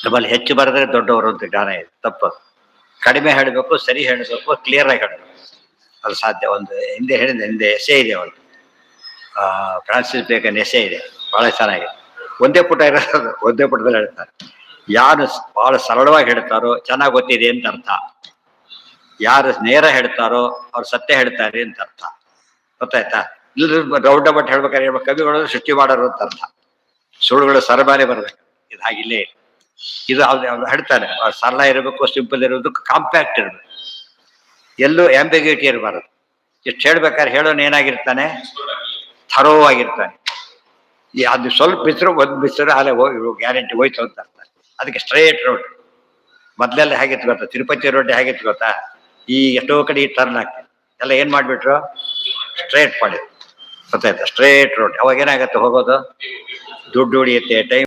ನಮ್ಮಲ್ಲಿ ಹೆಚ್ಚು ಬರೆದ್ರೆ ದೊಡ್ಡವರು ಅಂತ ಗಾನ ಇದೆ, ತಪ್ಪು. ಕಡಿಮೆ ಹೇಳಬೇಕು, ಸರಿ ಹೇಳಬೇಕು, ಕ್ಲಿಯರ್ ಆಗಿ ಹೇಳಬೇಕು. ಅದು ಸಾಧ್ಯ. ಒಂದು ಹಿಂದೆ ಎಸೆ ಇದೆ, ಒಂದು ಫ್ರಾನ್ಸಿಸ್ ಬೇಕನ್ ಎಸೆ ಇದೆ, ಬಹಳ ಚೆನ್ನಾಗಿದೆ. ಒಂದೇ ಪುಟ ಇರೋದು, ಒಂದೇ ಪುಟದಲ್ಲಿ ಹೇಳ್ತಾರೆ. ಯಾರು ಬಹಳ ಸರಳವಾಗಿ ಹೇಳ್ತಾರೋ ಚೆನ್ನಾಗಿ ಗೊತ್ತಿದೆ ಅಂತ ಅರ್ಥ. ಯಾರು ನೇರ ಹೇಳ್ತಾರೋ ಅವ್ರು ಸತ್ಯ ಹೇಳ್ತಾರೆ ಅಂತ ಅರ್ಥ. ಗೊತ್ತಾಯ್ತಾ? ಇಲ್ಲದ್ರೆ ರೌಂಡ್ ಬಟ್ ಹೇಳ್ಬೇಕಾದ್ರೆ ಕವಿಗಳು ಸೃಷ್ಟಿ ಮಾಡೋರು ಅಂತ ಅರ್ಥ. ಸುಳ್ಳುಗಳು ಸರಬಾರಿ ಬರ್ಬೇಕು. ಇದು ಹಾಗಿಲ್ಲೇ ಇದು ಅವ್ರು ಹೇಳ್ತಾರೆ, ಸರಳ ಇರಬೇಕು, ಸಿಂಪಲ್ ಇರೋದು, ಕಾಂಪ್ಯಾಕ್ಟ್ ಇರಬೇಕು, ಎಲ್ಲೂ ಆಂಬಿಗ್ಯೂಟಿ ಇರಬಾರದು. ಎಷ್ಟು ಹೇಳ್ಬೇಕಾದ್ರೆ ಹೇಳೋನು ಏನಾಗಿರ್ತಾನೆ, ಥರೋ ಆಗಿರ್ತಾನೆ. ಅದು ಸ್ವಲ್ಪ ಬಿಸಿರು ಒಂದು ಬಿಸಿರು ಅಲ್ಲೇ ಗ್ಯಾರಂಟಿ ಹೋಯ್ತು ಅಂತ ಅರ್ಥ. ಅದಕ್ಕೆ ಸ್ಟ್ರೇಟ್ ರೋಡ್. ಮೊದಲೆಲ್ಲ ಹೇಗಿತ್ತು ಗೊತ್ತಾ, ತಿರುಪತಿ ರೋಡ್ ಹೇಗಿತ್ತು ಗೊತ್ತಾ, ಈ ಎಷ್ಟೋ ಕಡೆ ಟರ್ನ್ ಆಗ್ತದೆ, ಎಲ್ಲ ಏನ್ ಮಾಡ್ಬಿಟ್ರು, ಸ್ಟ್ರೇಟ್ ಮಾಡಿದ್ರು. ಗೊತ್ತಾಯ್ತಾ? Straight road. ಅವಾಗ ಏನಾಗತ್ತೆ, ಹೋಗೋದು ದುಡ್ಡು ಉಳಿಯುತ್ತೆ, ಟೈಮ್